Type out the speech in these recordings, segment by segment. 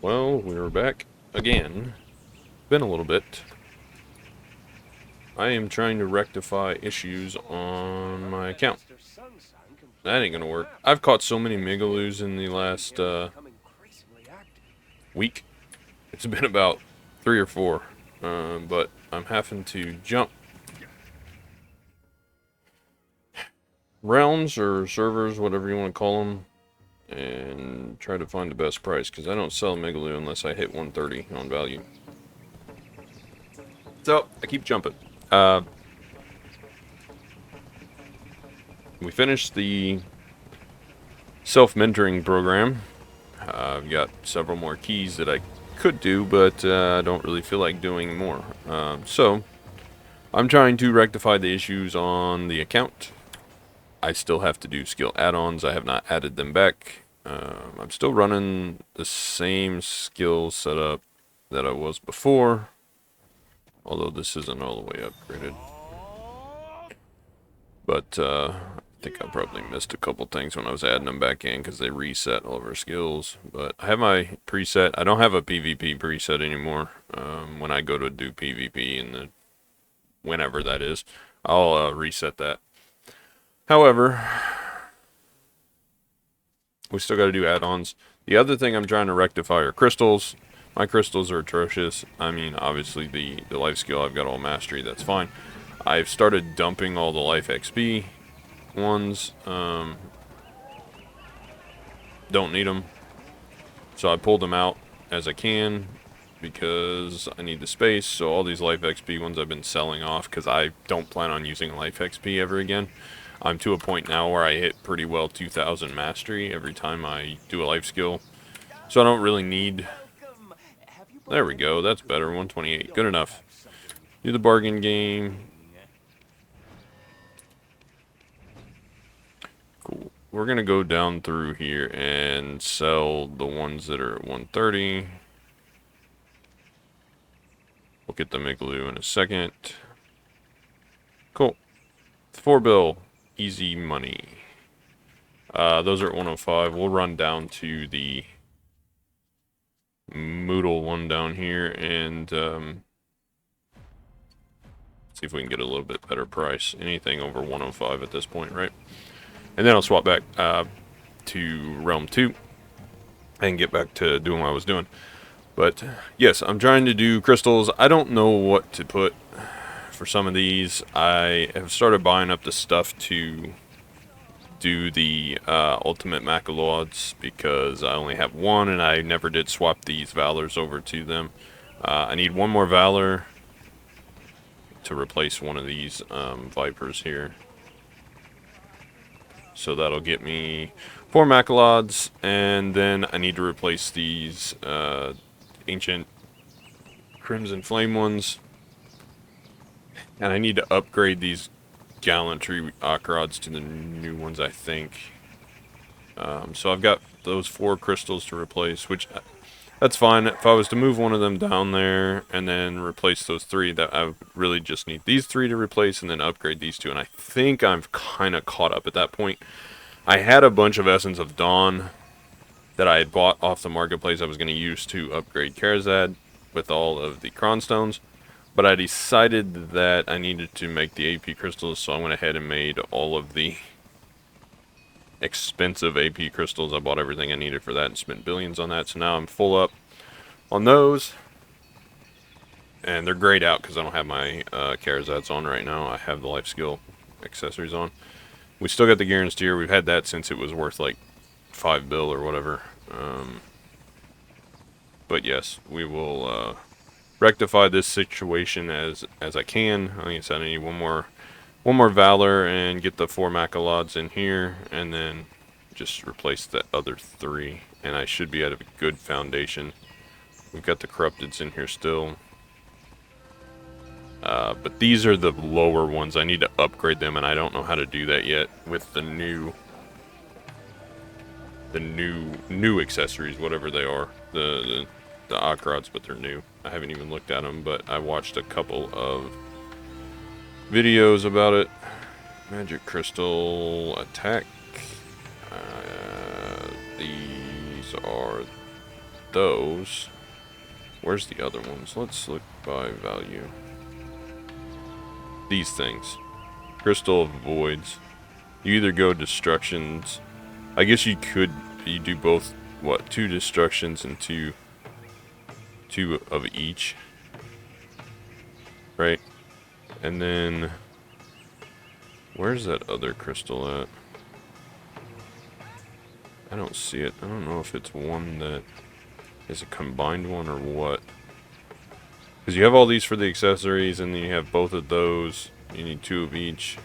Well, we're back again. Been a little bit. I am trying to rectify issues on my account. That ain't gonna work. I've caught so many Megaloos in the last week. It's been about 3 or 4. But I'm having to jump realms or servers, whatever you want to call them, and try to find the best price, because I don't sell Megaloo unless I hit 130 on value. So, I keep jumping. We finished the self-mentoring program. I've got several more keys that I could do, but I don't really feel like doing more. So, I'm trying to rectify the issues on the account. I still have to do skill add-ons. I have not added them back. I'm still running the same skill setup that I was before, although this isn't all the way upgraded. But I think I probably missed a couple things when I was adding them back in because they reset all of our skills. But I have my preset. I don't have a PvP preset anymore. When I go to do PvP, and whenever that is, I'll reset that. However, we still got to do add-ons. The other thing I'm trying to rectify are crystals. My crystals are atrocious. I mean, obviously the life skill, I've got all mastery. That's fine. I've started dumping all the life XP ones. Don't need them. So I pulled them out as I can because I need the space. So all these life XP ones I've been selling off because I don't plan on using life XP ever again. I'm to a point now where I hit pretty well 2,000 mastery every time I do a life skill. So I don't really need... There we go, that's better, 128, good enough. Do the bargain game. Cool. We're going to go down through here and sell the ones that are at 130. We'll get the Megaloo in a second. Cool. 4 bill. Easy money. Those are at 105. We'll run down to the Moodle one down here and see if we can get a little bit better price. Anything over 105 at this point, right? And then I'll swap back to Realm 2 and get back to doing what I was doing. But yes, I'm trying to do crystals. I don't know what to put for some of these. I have started buying up the stuff to do the ultimate Macalods because I only have one and I never did swap these Valors over to them. I need one more Valor to replace one of these Vipers here. So that'll get me 4 Macalods, and then I need to replace these ancient Crimson Flame ones. And I need to upgrade these Gallantry Akrods to the new ones, I think. So I've got those 4 crystals to replace, which that's fine. If I was to move one of them down there and then replace those 3, that I really just need these 3 to replace and then upgrade these 2. And I think I'm kind of caught up at that point. I had a bunch of Essence of Dawn that I had bought off the marketplace I was going to use to upgrade Karazad with all of the Cronstones. But I decided that I needed to make the AP crystals, so I went ahead and made all of the expensive AP crystals. I bought everything I needed for that and spent billions on that. So now I'm full up on those. And they're grayed out because I don't have my Karazads on right now. I have the life skill accessories on. We still got the Gearansteer. We've had that since it was worth like 5 bill or whatever. But yes, we will rectify this situation as I can. Like I said, I need one more Valor and get the 4 Macalods in here, and then just replace the other 3, and I should be at a good foundation. We've got the Corrupteds in here still. But these are the lower ones. I need to upgrade them, and I don't know how to do that yet with the new accessories, whatever they are. The Akrods, but they're new. I haven't even looked at them, but I watched a couple of videos about it. Magic Crystal Attack. These are those. Where's the other ones? Let's look by value. These things. Crystal of Voids. You either go destructions. I guess you could. You do both. What? 2 destructions and two of each. Right? And then. Where's that other crystal at? I don't see it. I don't know if it's one that is a combined one or what. Because you have all these for the accessories, and then you have both of those. You need 2 of each.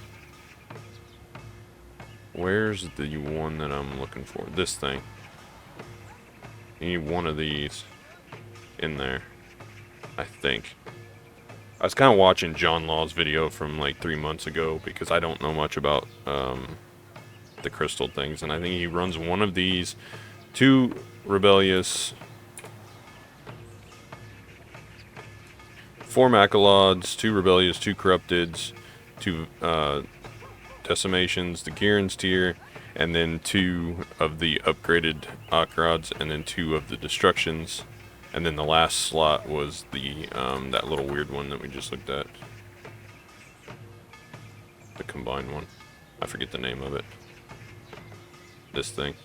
Where's the one that I'm looking for? This thing. You need 1 of these in there, I think. I was kind of watching John Law's video from like 3 months ago because I don't know much about the crystal things, and I think he runs 1 of these, 2 rebellious, 4 Macalods, 2 rebellious, 2 corrupteds, 2 decimations, the Gihren's tier, and then 2 of the upgraded Akrods, and then 2 of the destructions, and then the last slot was the that little weird one that we just looked at, the combined one. I forget the name of it. This thing,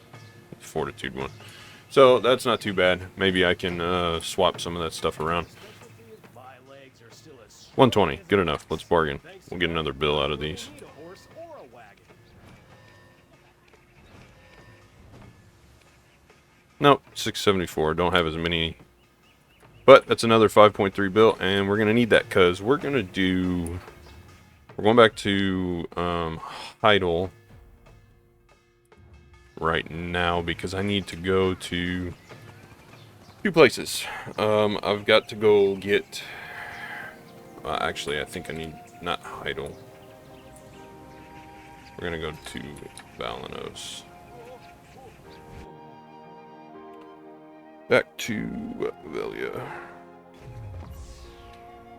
the Fortitude one. So that's not too bad. Maybe I can swap some of that stuff around. 120, good enough. Let's bargain. We'll get another bill out of these. Nope, 674. Don't have as many. But that's another 5.3 bill, and we're going to need that because we're going to do... We're going back to Heidel right now because I need to go to 2 places. I've got to go get... actually, I think I need... Not Heidel. We're going to go to Balanos. Back to Velia.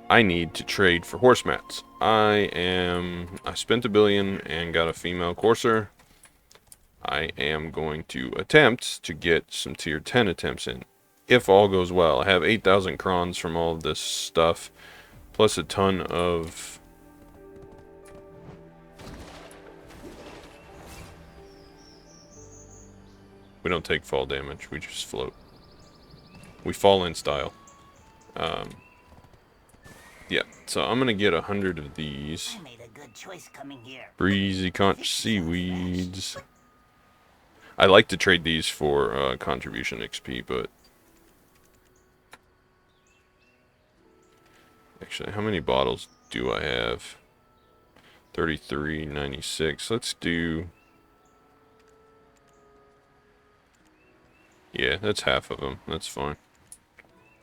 I need to trade for horse mats. I spent $1 billion and got a female courser. I am going to attempt to get some tier 10 attempts in. If all goes well. I have 8,000 crons from all of this stuff. Plus a ton of... We don't take fall damage. We just float. We fall in style. Yeah, so I'm gonna get 100 of these. I made a good choice coming here. Breezy conch seaweeds. I like to trade these for contribution XP, but actually, how many bottles do I have? 33.96. Let's do... Yeah, that's half of them. That's fine.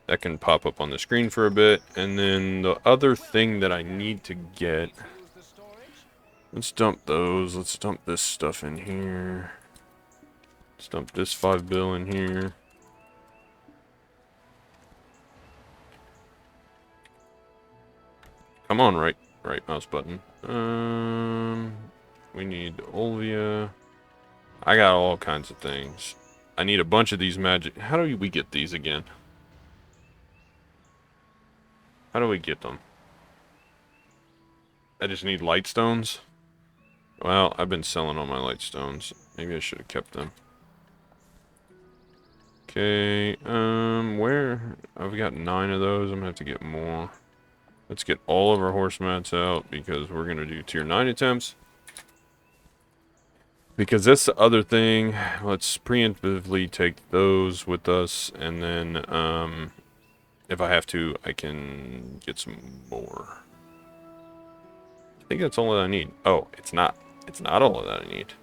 That can pop up on the screen for a bit. And then the other thing that I need to get... Let's dump those. Let's dump this stuff in here. Let's dump this 5 bill in here. Come on, right mouse button. We need Olvia. I got all kinds of things. I need a bunch of these magic... How do we get these again? How do we get them? I just need light stones? Well, I've been selling all my light stones. Maybe I should have kept them. Okay, where? I've got 9 of those. I'm gonna have to get more. Let's get all of our horse mats out because we're gonna do tier 9 attempts. Because that's the other thing. Let's preemptively take those with us, and then, if I have to, I can get some more. I think that's all that I need. Oh, it's not. It's not all that I need.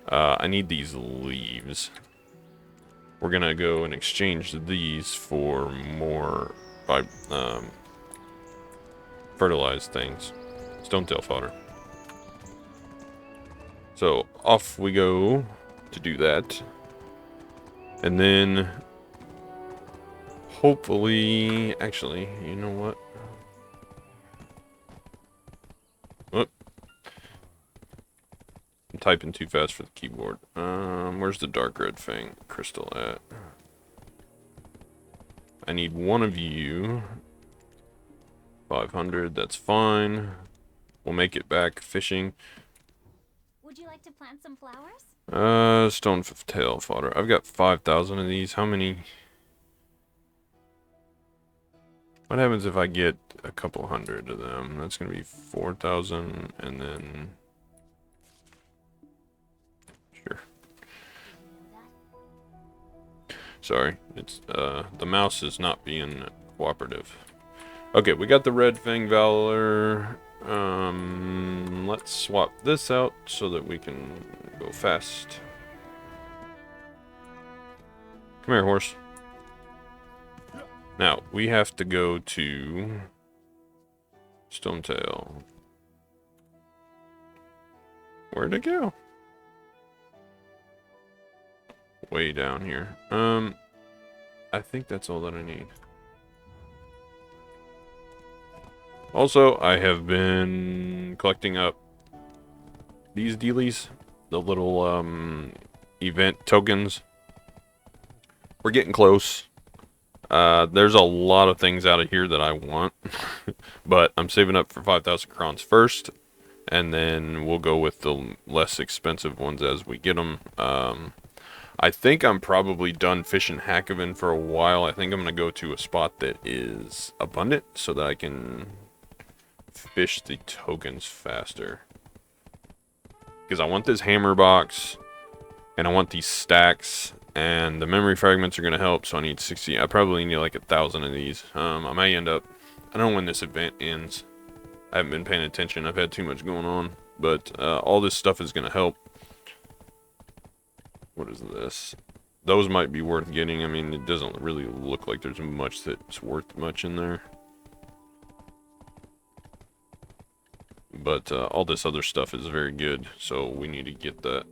I need these leaves. We're gonna go and exchange these for more fertilized things. Stonetail fodder. So off we go to do that. And then hopefully, actually, you know what? Whoop. I'm typing too fast for the keyboard. Where's the dark red fang crystal at? I need one of you. 500, that's fine. We'll make it back fishing. Would you like to plant some flowers? Stone tail fodder. I've got 5,000 of these. How many? What happens if I get a couple hundred of them? That's gonna be 4,000, and then... Sure. Sorry, it's, the mouse is not being cooperative. Okay, we got the Red Fang Valor. Let's swap this out so that we can go fast. Come here, horse. Now, we have to go to Stonetail. Where'd it go? Way down here. I think that's all that I need. Also, I have been collecting up these dealies, the little event tokens. We're getting close. There's a lot of things out of here that I want, but I'm saving up for 5,000 crowns first, and then we'll go with the less expensive ones as we get them. I think I'm probably done fishing Hakoven for a while. I think I'm going to go to a spot that is abundant so that I can fish the tokens faster. Because I want this hammer box, and I want these stacks, and the memory fragments are going to help, so I need 60. I probably need like 1,000 of these. I may end up, I don't know when this event ends. I haven't been paying attention. I've had too much going on, but all this stuff is going to help. What is this? Those might be worth getting. I mean, it doesn't really look like there's much that's worth much in there. But all this other stuff is very good, so we need to get that.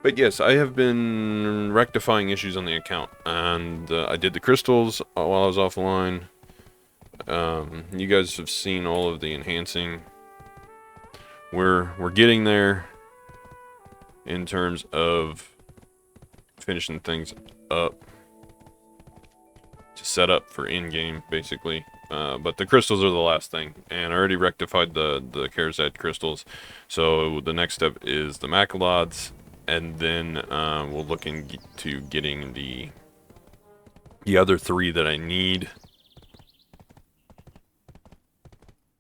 But yes, I have been rectifying issues on the account, and I did the crystals while I was offline. You guys have seen all of the enhancing. We're getting there in terms of finishing things up to set up for in-game, basically. But the crystals are the last thing, and I already rectified the Karazad crystals. So the next step is the Macalods, and then we'll look into getting the other 3 that I need,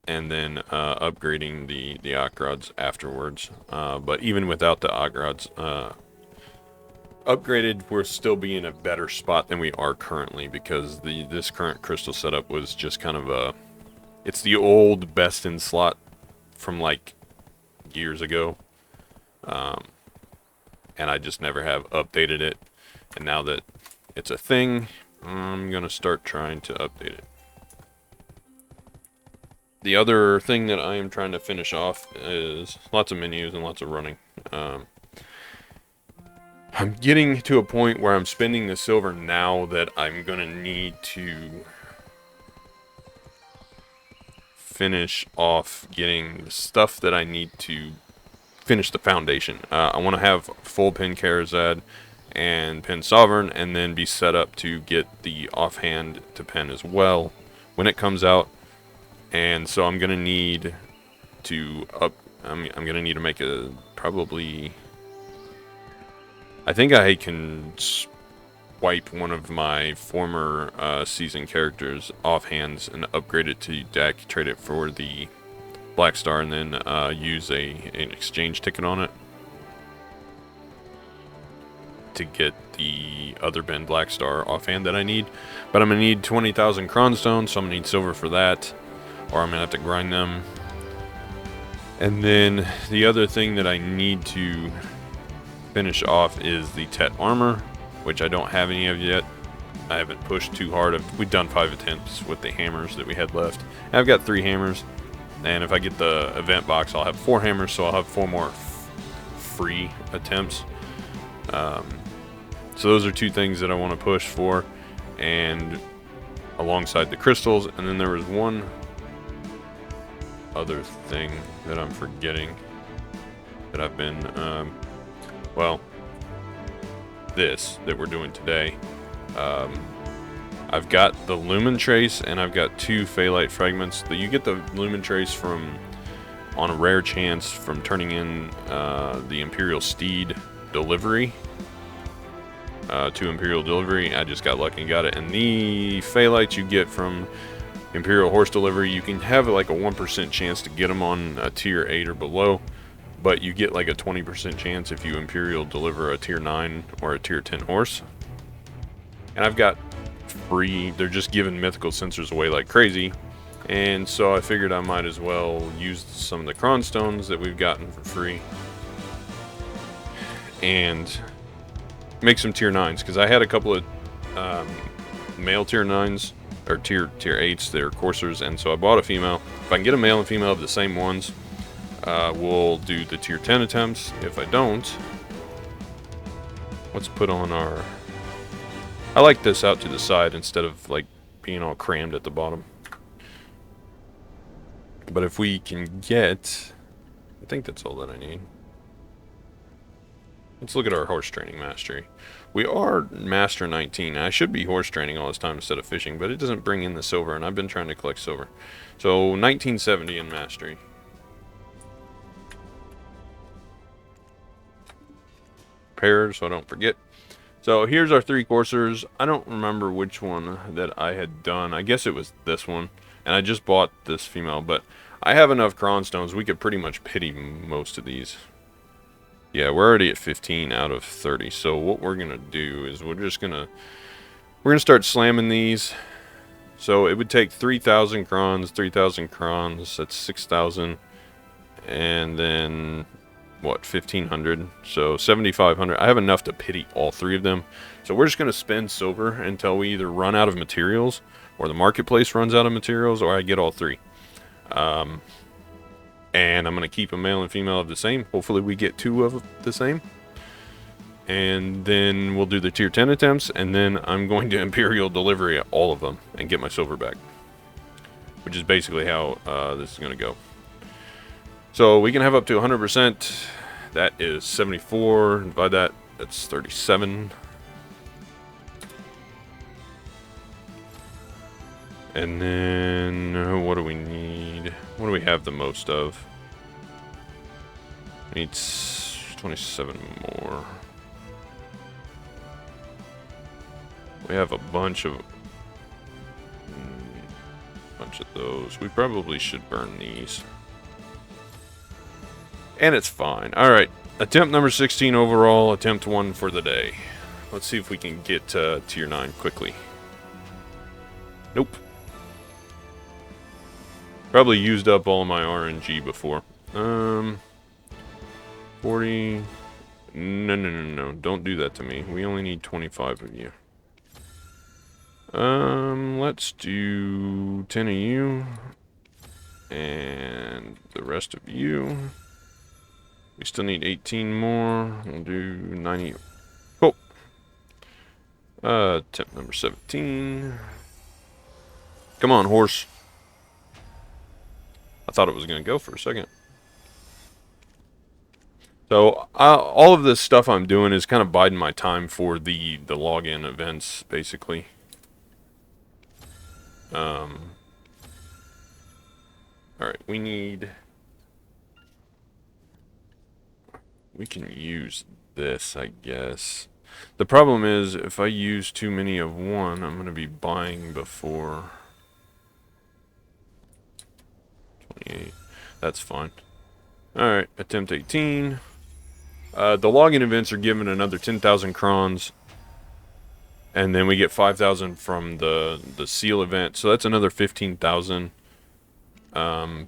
and then upgrading the Akrods afterwards. But even without the Akrods upgraded, we'll still be in a better spot than we are currently, because this current crystal setup was just kind of it's the old best in slot from like years ago, and I just never have updated it, and now that it's a thing, I'm gonna start trying to update it. The other thing that I am trying to finish off is lots of menus and lots of running. I'm getting to a point where I'm spending the silver now that I'm gonna need to finish off getting the stuff that I need to finish the foundation. I want to have full Pen Karazad and Pen Sovereign, and then be set up to get the offhand to Pen as well when it comes out. And so I'm gonna need to I'm gonna need to make a probably. I think I can swipe one of my former season characters offhands and upgrade it to deck, trade it for the Black Star, and then use an exchange ticket on it to get the other Ben Black Star offhand that I need. But I'm gonna need 20,000 Cronstone, so I'm gonna need silver for that, or I'm gonna have to grind them. And then the other thing that I need to finish off is the Tet armor, which I don't have any of yet. I haven't pushed too hard. We've done 5 attempts with the hammers that we had left. I've got 3 hammers, and if I get the event box, I'll have 4 hammers, so I'll have 4 more free attempts. So those are 2 things that I want to push for, and alongside the crystals. And then there was one other thing that I'm forgetting that I've been well, this that we're doing today. I've got the Lumen Trace, and I've got 2 Phalite Fragments. You get the Lumen Trace from, on a rare chance, from turning in the Imperial Steed delivery. 2 Imperial delivery. I just got lucky and got it. And the Phalites you get from Imperial Horse delivery, you can have like a 1% chance to get them on a tier 8 or below, but you get like a 20% chance if you Imperial deliver a tier 9 or a tier 10 horse. And I've got free, they're just giving mythical sensors away like crazy, and so I figured I might as well use some of the Cron Stones that we've gotten for free and make some tier 9s, because I had a couple of male tier 9s or tier 8s. They're coursers, and so I bought a female. If I can get a male and female of the same ones, we'll do the tier 10 attempts. If I don't, let's put on our, I like this out to the side instead of like being all crammed at the bottom. But if we can get, I think that's all that I need. Let's look at our horse training mastery. We are master 19. I should be horse training all this time instead of fishing, but it doesn't bring in the silver, and I've been trying to collect silver. So 1970 in mastery. Prepare so I don't forget. So here's our 3 coursers. I don't remember which one that I had done. I guess it was this one, and I just bought this female, but I have enough Cron Stones. We could pretty much pity most of these. Yeah, we're already at 15 out of 30. So what we're gonna do is we're gonna start slamming these. So it would take 3,000 crons, 3,000 crons. That's 6,000, and then what, 1,500? So 7,500. I have enough to pity all 3 of them. So we're just gonna spend silver until we either run out of materials, or the marketplace runs out of materials, or I get all 3. And I'm going to keep a male and female of the same. Hopefully we get 2 of the same. And then we'll do the tier 10 attempts. And then I'm going to Imperial delivery all of them and get my silver back. Which is basically how this is going to go. So we can have up to 100%. That is 74. Divide that. That's 37. And then what do we need? What do we have the most of? We need 27 more. We have a bunch of those. We probably should burn these. And it's fine. Alright. Attempt number 16 overall. Attempt 1 for the day. Let's see if we can get to tier 9 quickly. Nope. Probably used up all my RNG before. 40. No. Don't do that to me. We only need 25 of you. Let's do 10 of you. And the rest of you. We still need 18 more. We'll do 90. Cool. Attempt number 17. Come on, horse. I thought it was going to go for a second. So, all of this stuff I'm doing is kind of biding my time for the login events, basically. Alright, we can use this, I guess. The problem is, if I use too many of one, I'm going to be buying before 28. That's fine. Alright, attempt 18. The login events are given another 10,000 crons. And then we get 5,000 from the seal event. So that's another 15,000. On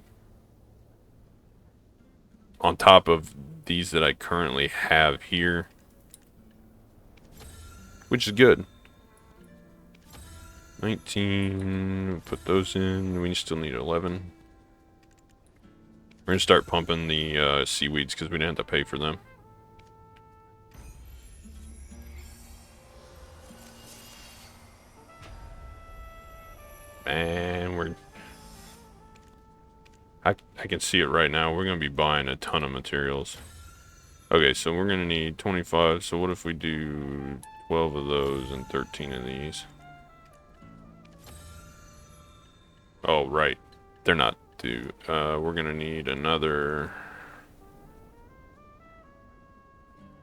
top of these that I currently have here. Which is good. 19. Put those in. We still need 11. We're going to start pumping the seaweeds because we didn't have to pay for them. And I can see it right now. We're going to be buying a ton of materials. Okay, so we're going to need 25. So what if we do 12 of those and 13 of these? Oh, right. They're not due. We're gonna need another...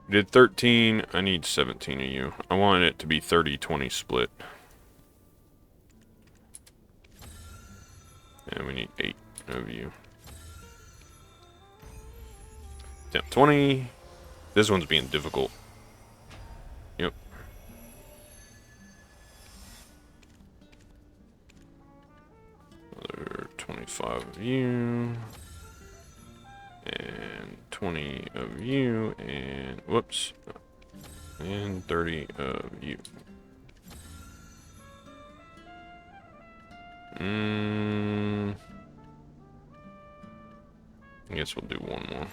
We did 13. I need 17 of you. I want it to be 30-20 split. And we need 8 of you. Damn, 20. This one's being difficult. Yep. Another 25 of you. And 20 of you. And whoops. And 30 of you. I guess we'll do one more.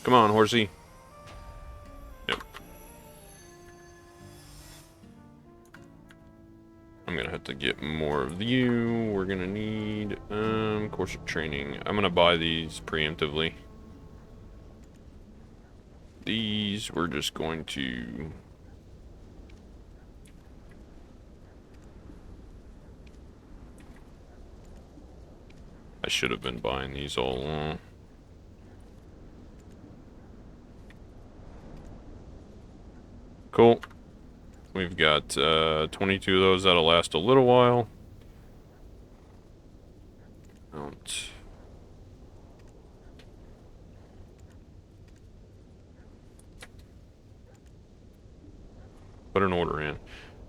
Come on, horsey. Yep. I'm gonna have to get more of you. We're gonna need course of training. I'm gonna buy these preemptively. These we're just going to I should have been buying these all along. Cool. We've got 22 of those. That'll last a little while. Don't. Put an order in.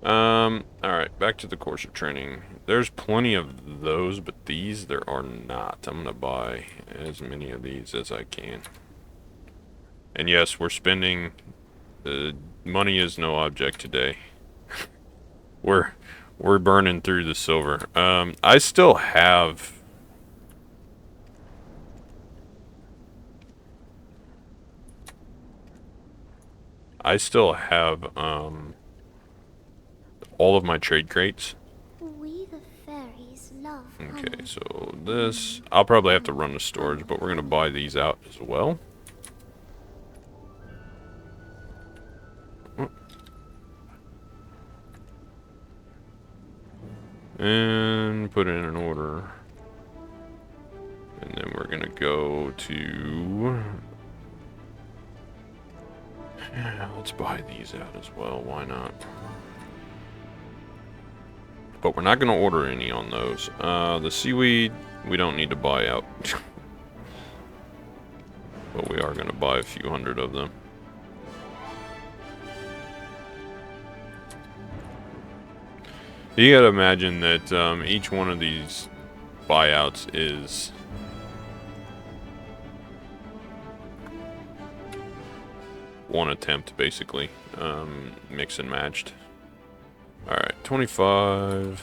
Alright, back to the course of training. There's plenty of those, but these there are not. I'm gonna buy as many of these as I can. And yes, we're spending... money is no object today. We're burning through the silver. I still have... all of my trade crates. We the fairies love Okay, so this... I'll probably have to run the storage, but we're gonna buy these out as well. And put it in an order. And then we're gonna go to... Yeah, let's buy these out as well, why not? But we're not gonna order any on those. The seaweed, we don't need to buy out. But we are gonna buy a few hundred of them. You gotta imagine that each one of these buyouts is one attempt, basically, mix and matched. Alright, 25,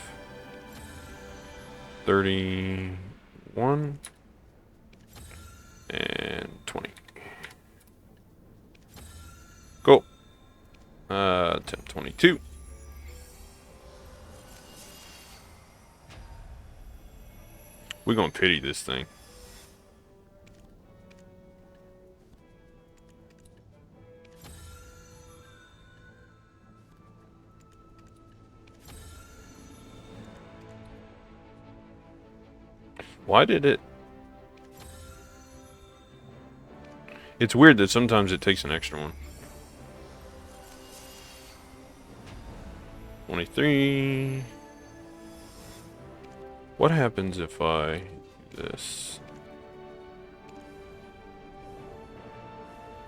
31, and 20. Cool. Attempt 22. We're gonna pity this thing. Why did it... It's weird that sometimes it takes an extra one. 23. What happens if I do this?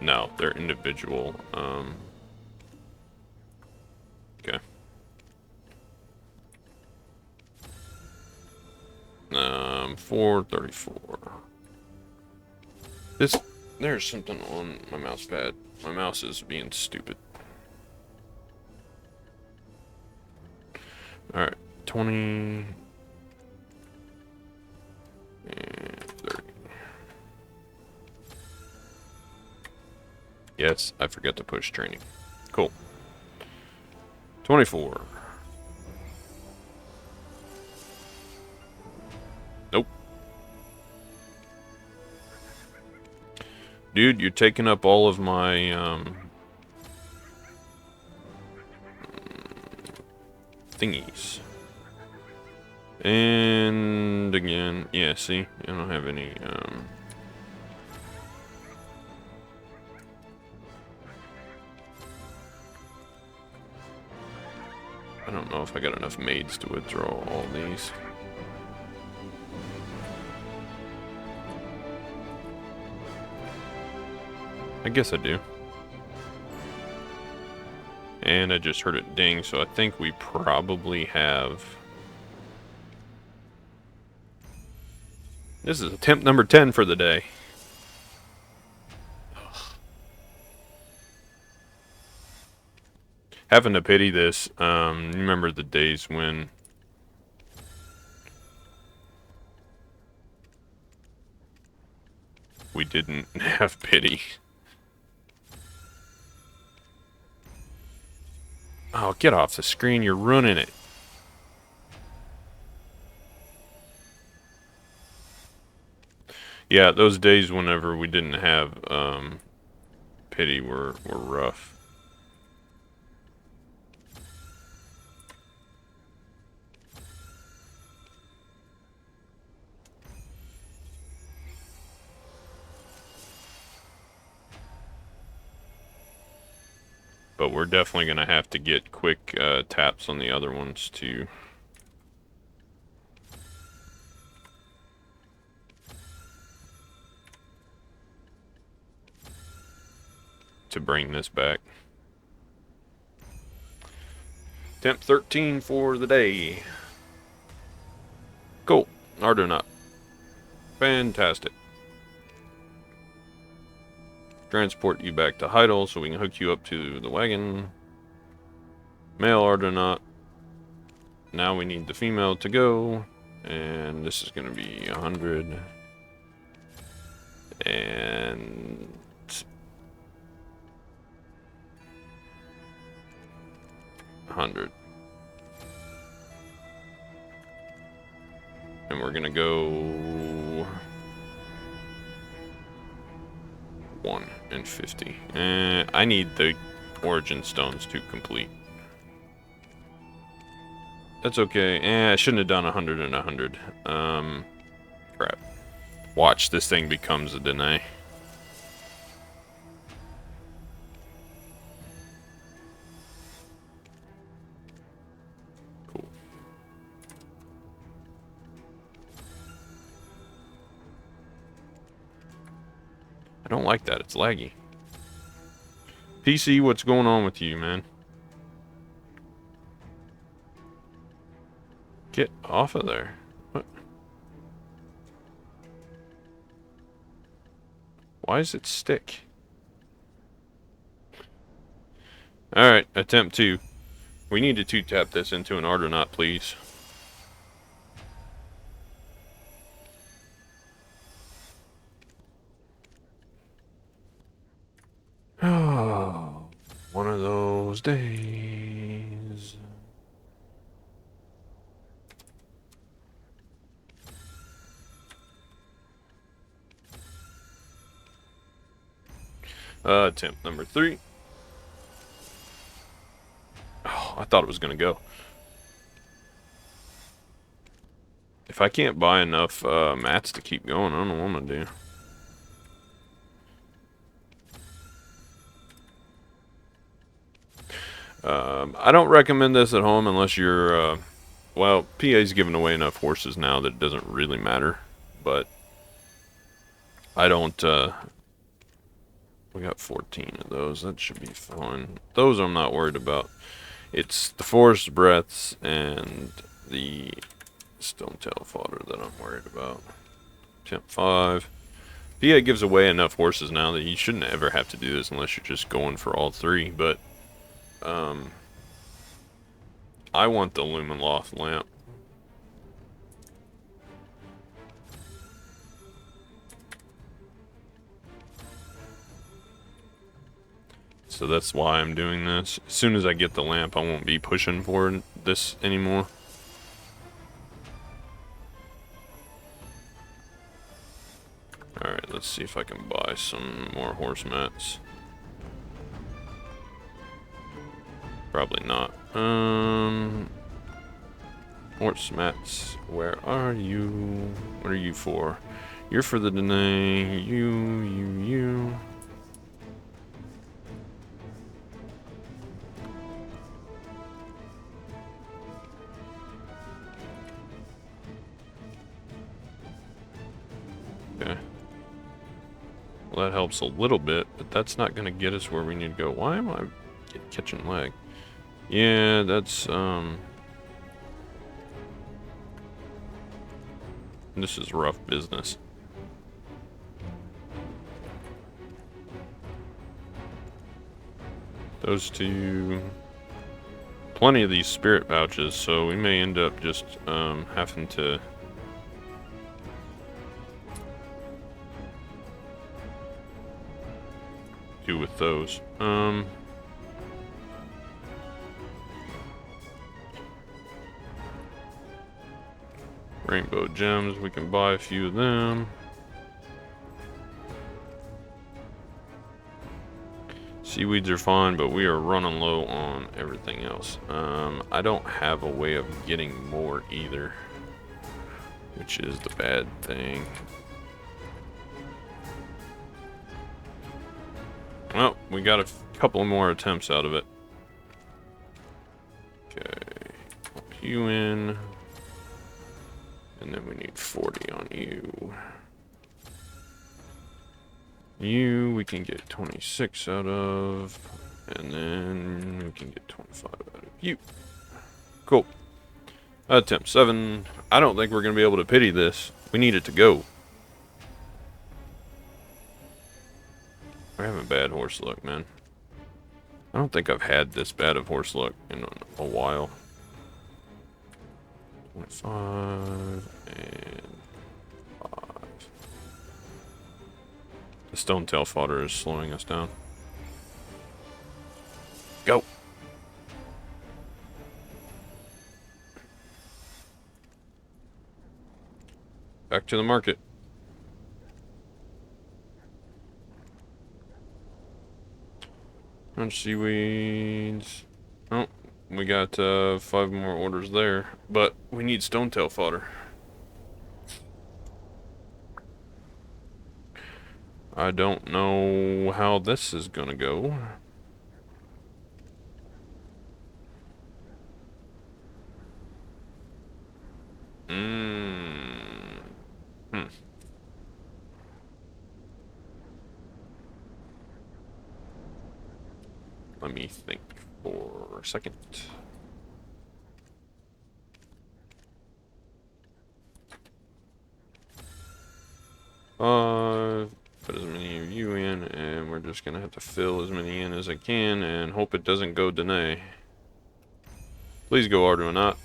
No, they're individual. Okay. 434. There's something on my mouse pad. My mouse is being stupid. Alright, 20 and 30. Yes, I forgot to push training. Cool. 24. Nope. Dude, you're taking up all of my, thingies. And again, yeah, see, I don't have any, I don't know if I got enough maids to withdraw all these. I guess I do. And I just heard it ding, so I think we probably have... This is attempt number 10 for the day. Having to pity this, remember the days when we didn't have pity. Oh, get off the screen, you're ruining it. Yeah, those days whenever we didn't have pity were rough. But we're definitely going to have to get quick taps on the other ones too. To bring this back. Temp 13 for the day. Cool. Ardonaut. Fantastic. Transport you back to Heidel so we can hook you up to the wagon. Male Ardonaut. Now we need the female to go. And this is going to be 100. And... 100. And we're gonna go 1 and 50. I need the origin stones to complete. That's okay. I shouldn't have done 100 and 100. Crap. Watch, this thing becomes a deny. I don't like that. It's laggy. PC, what's going on with you, man? Get off of there. What? Why does it stick? Alright, attempt 2. We need to 2-tap this into an Ardonaut, please. Oh, one of those days. Attempt number 3. Oh, I thought it was gonna go. If I can't buy enough mats to keep going, I don't know what I'm gonna do. I don't recommend this at home unless you're, well, PA's giving away enough horses now that it doesn't really matter, but I don't, we got 14 of those, that should be fine. Those I'm not worried about. It's the forest breaths and the stone tail fodder that I'm worried about. Temp 5. PA gives away enough horses now that you shouldn't ever have to do this unless you're just going for all 3, but I want the Lumenloft lamp. So that's why I'm doing this. As soon as I get the lamp, I won't be pushing for this anymore. Alright, let's see if I can buy some more horse mats. Probably not. Horse mats, where are you? What are you for? You're for the Danae. You. Okay. Well, that helps a little bit, but that's not going to get us where we need to go. Why am I catching lag? Yeah, that's, this is rough business. Those two... Plenty of these spirit pouches, so we may end up just, having to... do with those. Rainbow gems, we can buy a few of them. Seaweeds are fine, but we are running low on everything else. I don't have a way of getting more either, which is the bad thing. Well, we got a couple more attempts out of it. Okay, pop you in. And then we need 40 on you. You, we can get 26 out of. And then we can get 25 out of you. Cool. Attempt 7. I don't think we're going to be able to pity this. We need it to go. We're having bad horse luck, man. I don't think I've had this bad of horse luck in a while. 25 and 5. The stone tail fodder is slowing us down. Go. Back to the market. On seaweeds. Oh, we got 5 more orders there, but we need stone tail fodder. I don't know how this is gonna go. Let me think for a second. Put as many of you in, and we're just gonna have to fill as many in as I can and hope it doesn't go Danae. Please go Arduinot.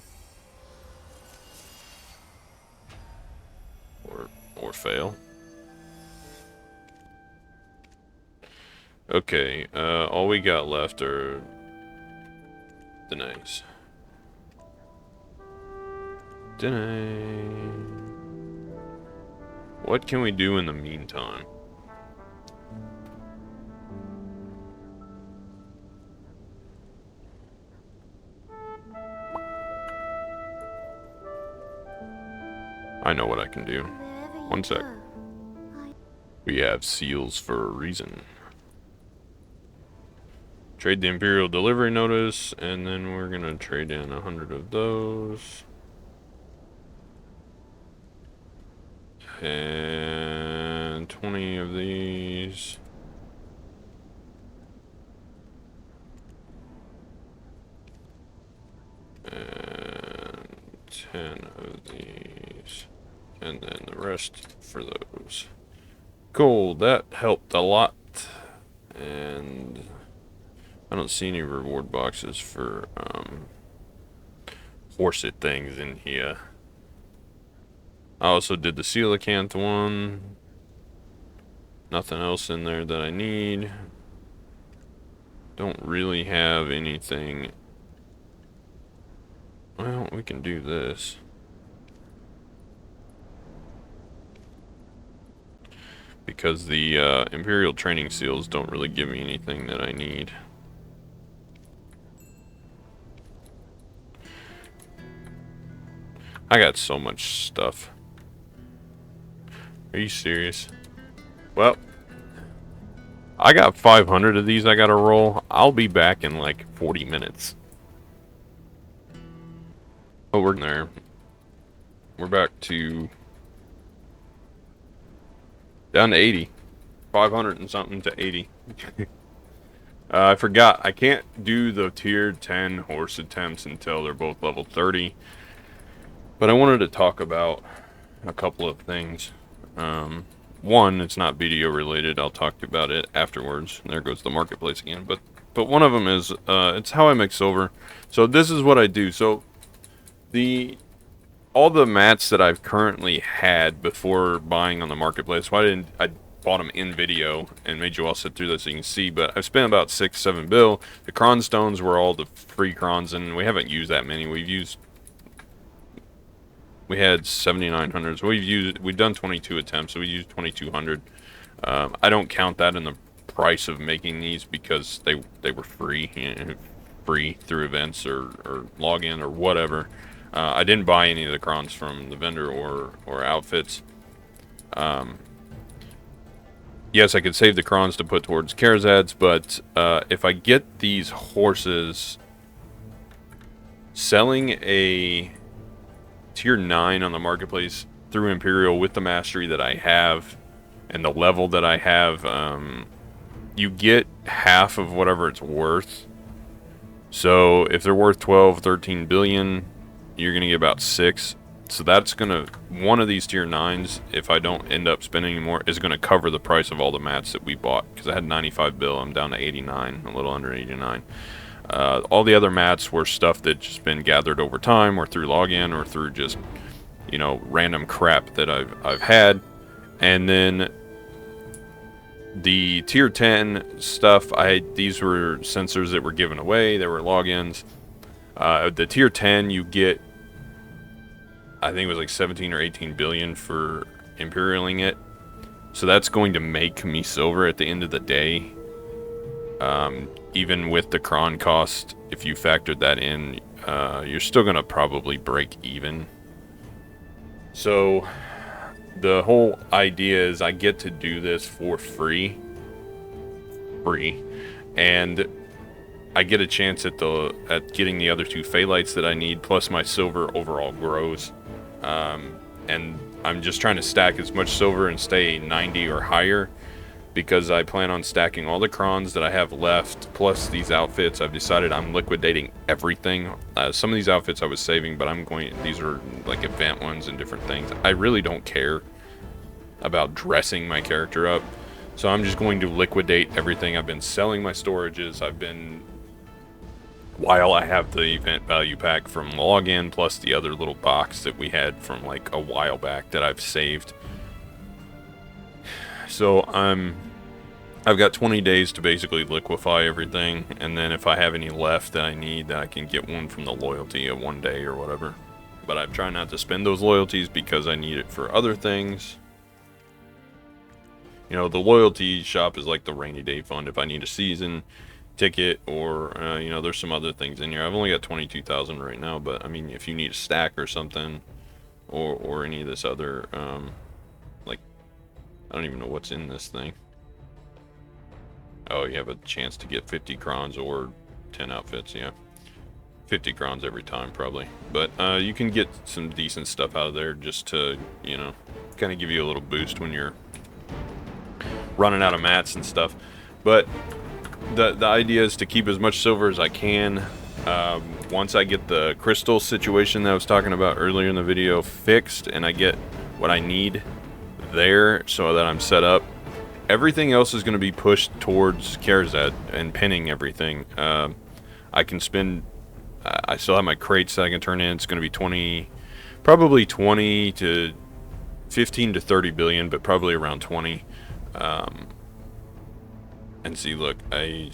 Or fail. Okay, all we got left are Danae's. Danae. What can we do in the meantime? I know what I can do. One sec. We have seals for a reason. Trade the Imperial delivery notice, and then we're gonna trade in 100 of those. And 20 of these. And 10 of these. And then the rest for those. Cool, that helped a lot. And I don't see any reward boxes for horsed things in here. I also did the coelacanth one. Nothing else in there that I need. Don't really have anything. Well, we can do this. Because the Imperial training seals don't really give me anything that I need. I got so much stuff. Are you serious? Well, I got 500 of these I gotta roll. I'll be back in like 40 minutes. Oh, we're there. We're back to... down to 80. 500 and something to 80. I forgot. I can't do the tier 10 horse attempts until they're both level 30. But I wanted to talk about a couple of things. One, it's not video related. I'll talk about it afterwards. There goes the marketplace again. But one of them is it's how I make silver. So this is what I do. So all the mats that I've currently had before buying on the marketplace. I bought them in video and made you all sit through this so you can see. But I've spent about 6-7 bill. The cron stones were all the free crons, and we haven't used that many. We had 7,900s. We've done 22 attempts, so we used 2,200. I don't count that in the price of making these because they were free, free through events or login or whatever. I didn't buy any of the crons from the vendor or outfits. Yes, I could save the crons to put towards Kharazad's, but if I get these horses, selling a tier 9 on the marketplace through Imperial with the mastery that I have and the level that I have, you get half of whatever it's worth. So if they're worth 12, 13 billion, you're gonna get about 6. So that's gonna, one of these tier 9s, if I don't end up spending any more, is gonna cover the price of all the mats that we bought, because I had 95 bill. I'm down to 89, a little under 89. All the other mats were stuff that just been gathered over time, or through login, or through just, you know, random crap that I've had. And then the tier 10 stuff, these were sensors that were given away. They were logins. The tier 10, you get, I think it was like 17 or 18 billion for Imperialing it. So that's going to make me silver at the end of the day. Even with the cron cost, if you factored that in, you're still going to probably break even. So the whole idea is I get to do this for free, and I get a chance at getting the other 2 phalites that I need, plus my silver overall grows. And I'm just trying to stack as much silver and stay 90 or higher, because I plan on stacking all the crons that I have left, plus these outfits. I've decided I'm liquidating everything. Some of these outfits I was saving, but these are like event ones and different things. I really don't care about dressing my character up, so I'm just going to liquidate everything. I've been selling my storages. While I have the event value pack from login, plus the other little box that we had from like a while back that I've saved. So I've got 20 days to basically liquefy everything, and then if I have any left that I need, I can get one from the loyalty of 1 day or whatever. But I'm trying not to spend those loyalties because I need it for other things. You know, the loyalty shop is like the rainy day fund if I need a season ticket, or you know, there's some other things in here. I've only got 22,000 right now, but I mean, if you need a stack or something, or any of this other like, I don't even know what's in this thing. Oh, you have a chance to get 50 crons or 10 outfits. Yeah, 50 crons every time probably, but you can get some decent stuff out of there just to, you know, kind of give you a little boost when you're running out of mats and stuff. But the idea is to keep as much silver as I can. Once I get the crystal situation that I was talking about earlier in the video fixed, and I get what I need there so that I'm set up, everything else is going to be pushed towards Kharazad and pinning everything. I can spend, I still have my crates that I can turn in. It's going to be probably 20 to 15 to 30 billion, but probably around 20. And see, look, I've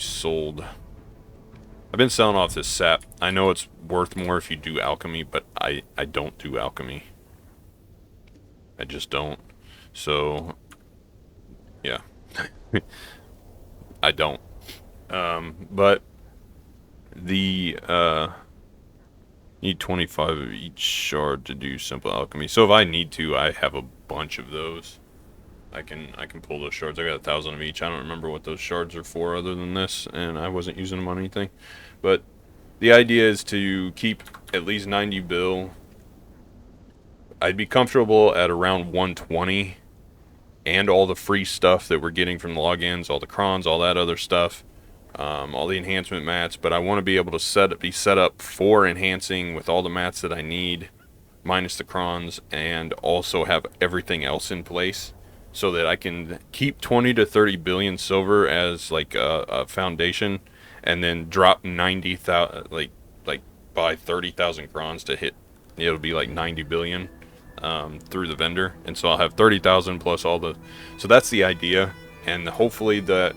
been selling off this sap. I know it's worth more if you do alchemy, but I don't do alchemy. I just don't. So, yeah. I don't. But the Need 25 of each shard to do simple alchemy. So if I need to, I have a bunch of those. I can pull those shards. I got 1,000 of each. I don't remember what those shards are for other than this, and I wasn't using them on anything. But the idea is to keep at least 90 bill. I'd be comfortable at around 120, and all the free stuff that we're getting from the logins, all the crons, all that other stuff, all the enhancement mats. But I want to be able to be set up for enhancing with all the mats that I need, minus the crons, and also have everything else in place, so that I can keep 20 to 30 billion silver as like a foundation, and then drop 90,000, like buy 30,000 crons to hit. It'll be like 90 billion through the vendor, and so I'll have 30,000 plus all the. So that's the idea, and hopefully that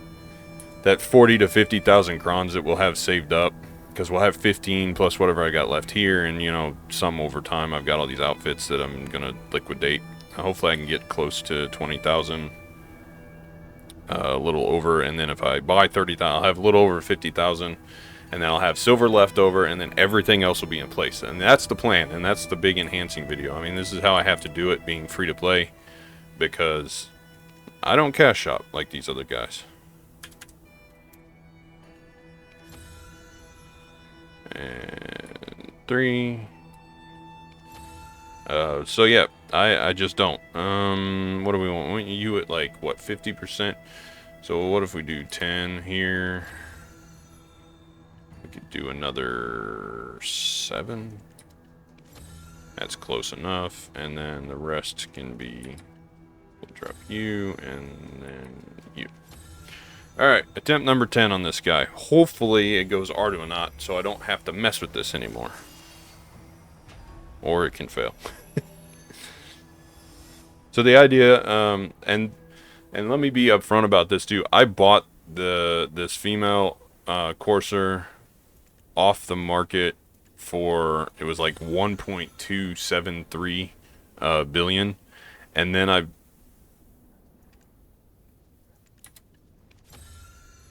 40 to 50,000 crons that we'll have saved up, because we'll have 15 plus whatever I got left here, and you know, some over time. I've got all these outfits that I'm gonna liquidate. Hopefully I can get close to 20,000, a little over, and then if I buy 30,000, I'll have a little over 50,000, and then I'll have silver left over, and then everything else will be in place. And that's the plan, and that's the big enhancing video. I mean, this is how I have to do it, being free to play, because I don't cash shop like these other guys. And 3. So yeah, I just don't. What do we want? We want you at like, what, 50%? So what if we do 10 here? We could do another 7. That's close enough. And then the rest can be, we'll drop you and then you. Alright, attempt number 10 on this guy. Hopefully it goes Arduinot, so I don't have to mess with this anymore. Or it can fail. So the idea, and let me be upfront about this too. I bought this female courser off the market for, it was like 1.273 billion, and then I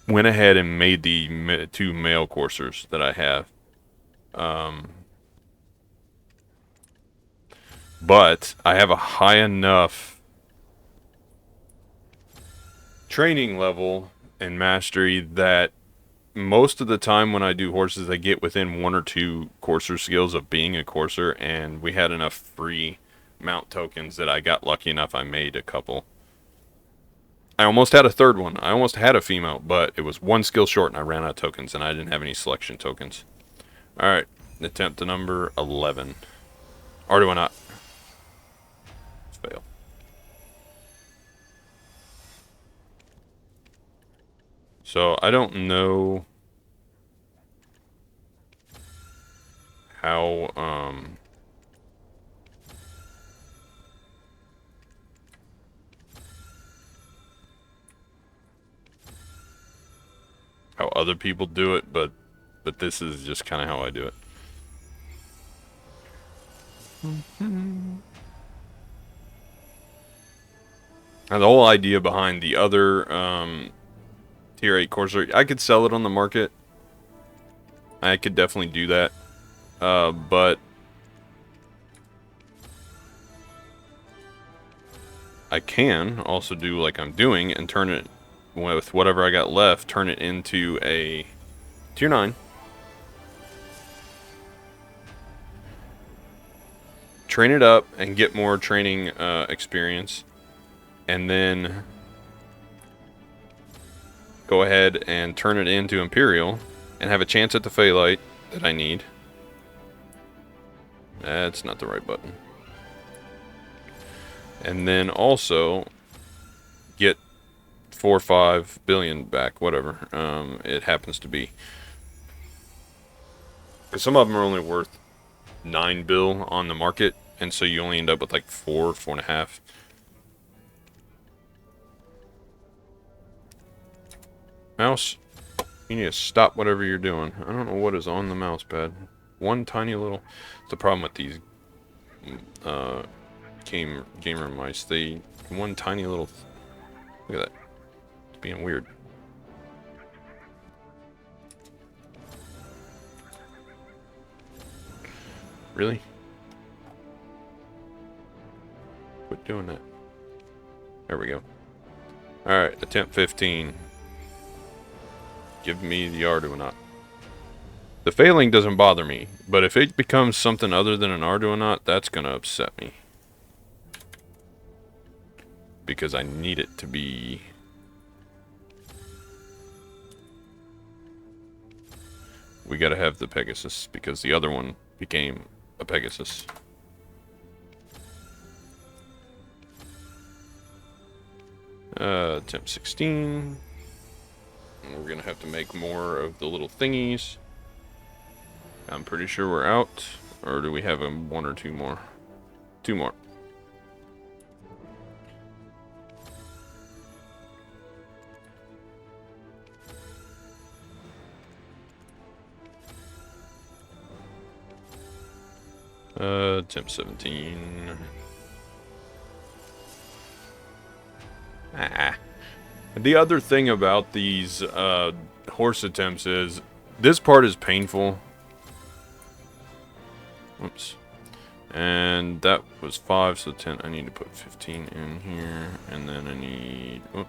went ahead and made the 2 male coursers that I have. But I have a high enough training level and mastery that most of the time when I do horses, I get within 1 or 2 courser skills of being a courser, and we had enough free mount tokens that I got lucky enough I made a couple. I almost had a third one. I almost had a female, but it was 1 skill short and I ran out of tokens, and I didn't have any selection tokens. Alright, attempt to number 11. Arduinot. Fail. So I don't know how other people do it, but this is just kind of how I do it. Now, the whole idea behind the other Tier 8 Corsair, I could sell it on the market. I could definitely do that. But I can also do like I'm doing and turn it, with whatever I got left, turn it into a Tier 9. Train it up and get more training experience. And then go ahead and turn it into Imperial and have a chance at the Phalite that I need. That's not the right button. And then also get 4 or 5 billion back, whatever it happens to be. Because some of them are only worth 9 bill on the market, and so you only end up with like 4, 4.5. Mouse, you need to stop whatever you're doing. I don't know what is on the mouse pad. One tiny little... It's the problem with these gamer mice. They... One tiny little... Look at that. It's being weird. Really? Quit doing that. There we go. Alright, attempt 15. Give me the Arduino. The failing doesn't bother me, but if it becomes something other than an Arduino, that's gonna upset me. Because I need it to be... We gotta have the Pegasus, because the other one became a Pegasus. Attempt 16. We're gonna have to make more of the little thingies. I'm pretty sure we're out. Or do we have one or two more? Two more. Attempt 17. The other thing about these horse attempts is this part is painful. Oops. And that was 5, so 10. I need to put 15 in here, and then I need... Oh,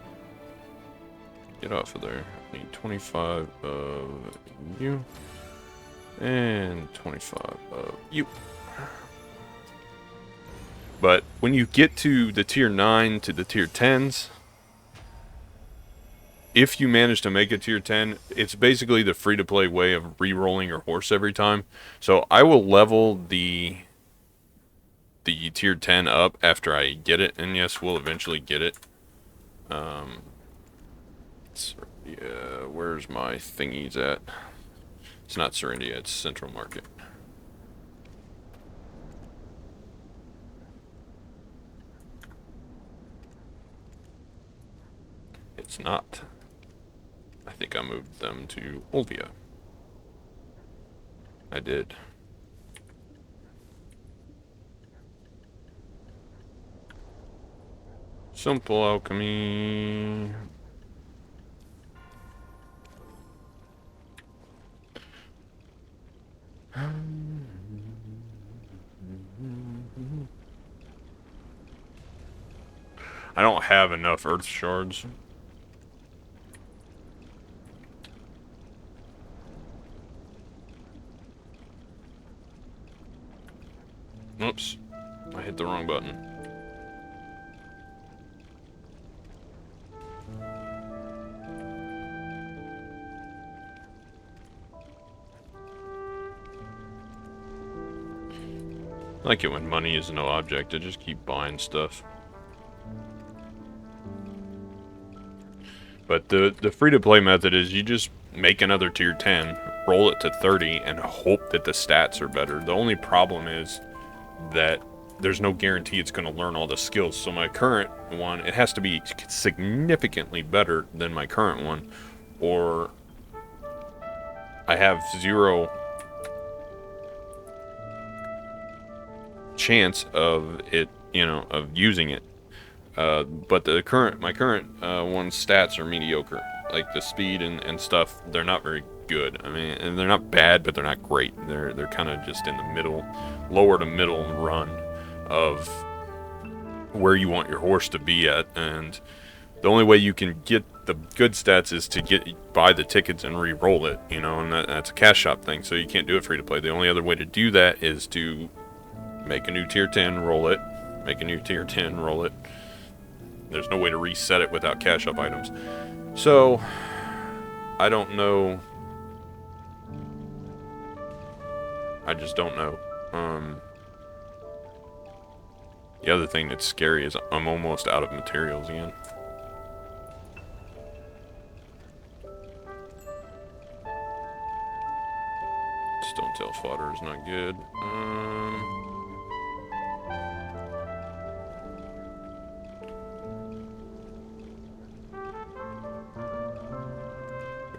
get off of there. I need 25 of you, and 25 of you. But when you get to the tier 9 to the tier 10s, if you manage to make a tier 10, it's basically the free-to-play way of re-rolling your horse every time. So I will level the tier 10 up after I get it, and yes, we'll eventually get it. Yeah, where's my thingies at? It's not Serendia, it's Central Market. It's not. I think I moved them to Olvia. I did. Simple alchemy. I don't have enough earth shards. Oops, I hit the wrong button. I like it when money is no object, I just keep buying stuff. But the free-to-play method is you just make another tier 10, roll it to 30, and hope that the stats are better. The only problem is that there's no guarantee it's going to learn all the skills. So my current one, it has to be significantly better than my current one, or I have 0 chance of it, you know, of using it. But my current one's stats are mediocre. Like the speed and stuff, they're not very good. I mean, and they're not bad, but they're not great. They're kind of just in the middle, lower to middle run of where you want your horse to be at. And the only way you can get the good stats is to buy the tickets and re-roll it, you know, and that's a cash shop thing. So you can't do it free to play. The only other way to do that is to make a new tier 10, roll it, make a new tier 10, roll it. There's no way to reset it without cash up items. So, I don't know. I just don't know. The other thing that's scary is I'm almost out of materials again. Stone tail fodder is not good.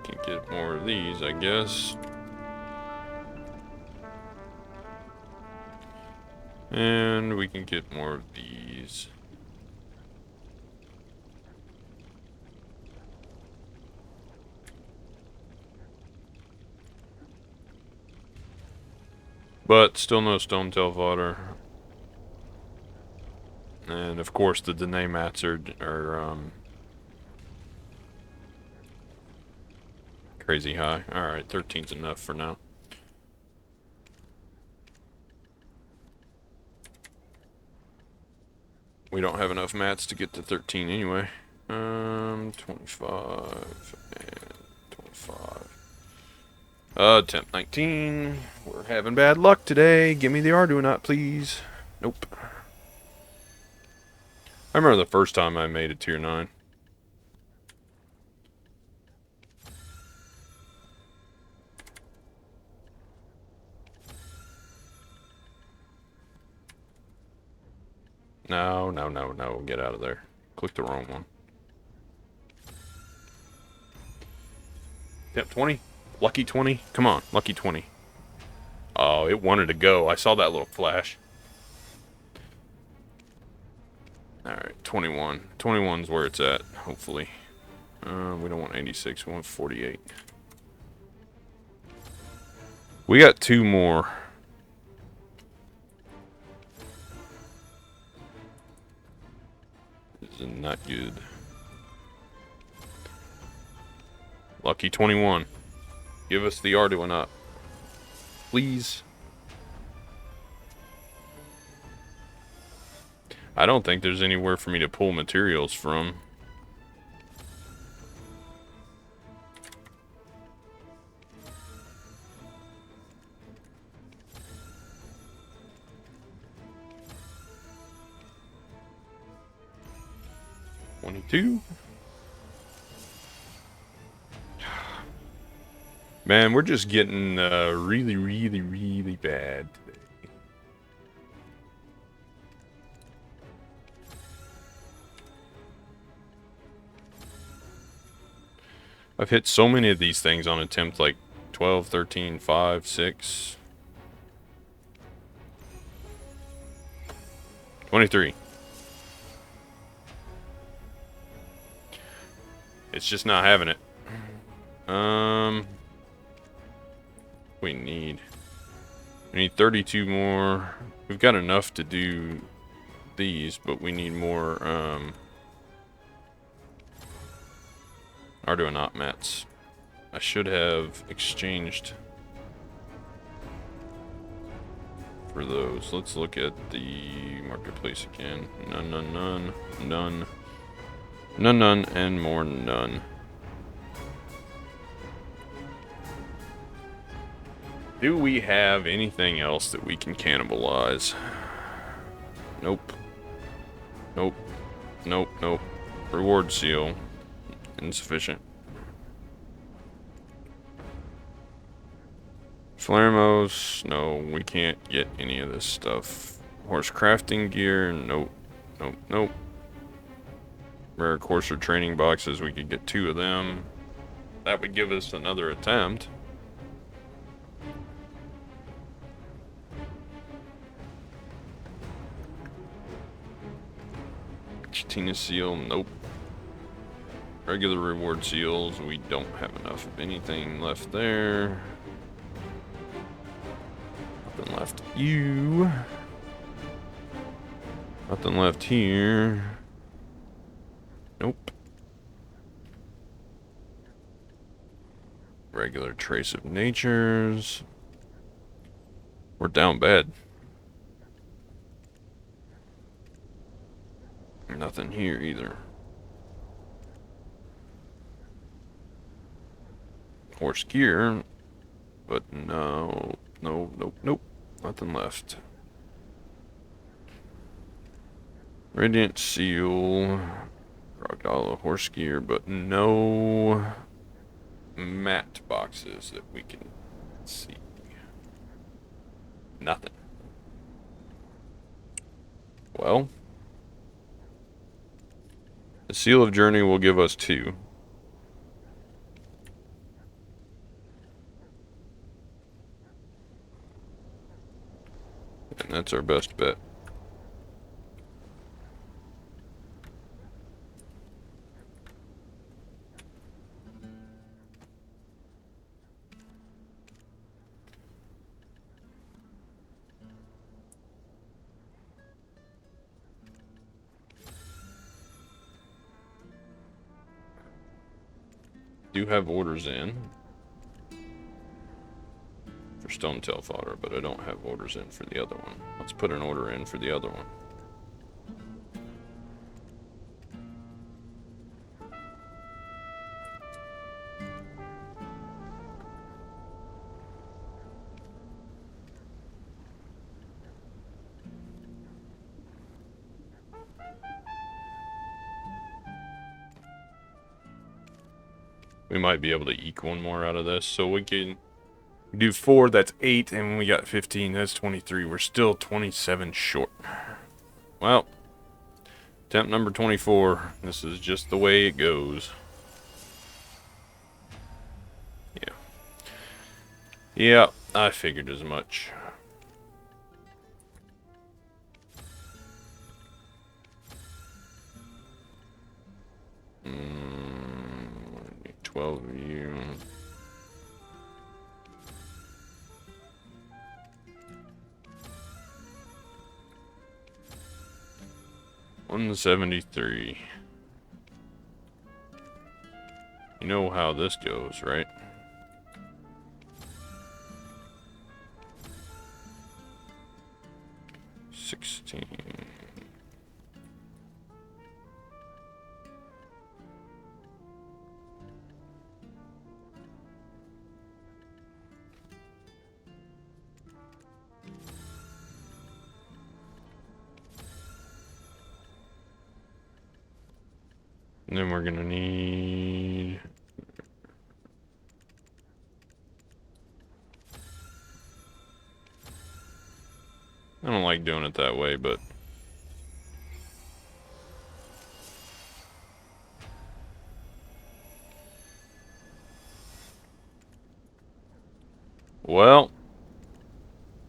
Can get more of these, I guess. And we can get more of these. But still no stone tail fodder. And of course the Dene mats are crazy high. Alright, 13's enough for now. We don't have enough mats to get to 13 anyway. 25 and 25. Temp 19. We're having bad luck today. Give me the Arduinot, please. Nope. I remember the first time I made a tier 9. No, no, no, no. Get out of there. Click the wrong one. Temp 20? Lucky 20? Come on, lucky 20. Oh, it wanted to go. I saw that little flash. Alright, 21. 21's where it's at, hopefully. We don't want 86, we want 48. We got 2 more. This is not good. Lucky 21. Give us the Arduinot. Please. I don't think there's anywhere for me to pull materials from. $22. Man, we're just getting really, really, really bad today. I've hit so many of these things on attempt like 12, 13, 5, 6. 23. It's just not having it. We need 32 more. We've got enough to do these, but we need more Arduinot mats. I should have exchanged for those. Let's look at the marketplace again. None, none, none, none. None, none, and more none. Do we have anything else that we can cannibalize? Nope. Nope. Nope, nope. Reward seal. Insufficient. Flaremos. No, we can't get any of this stuff. Horse crafting gear. Nope. Nope, nope. Rare courser training boxes. We could get 2 of them. That would give us another attempt. Chitina seal, nope. Regular reward seals, we don't have enough of anything left there. Nothing left. You. Nothing left here. Nope. Regular trace of natures. We're down bad. Nothing here either. Horse gear, but no, no, nope, nope, nothing left. Radiant seal, Rogdala horse gear, but no mat boxes that we can see. Nothing. Well, the seal of journey will give us 2. And that's our best bet. do have orders in for Stonetail fodder, but I don't have orders in for the other one. Let's put an order in for the other one. We might be able to eke one more out of this, so we can do 4, that's 8, and we got 15, that's 23. We're still 27 short. Well, attempt number 24. This is just the way it goes. Yeah. Yeah, I figured as much. Mm, 12 of you. $173. You know how this goes, right? $16. And then we're gonna need... I don't like doing it that way, but... Well,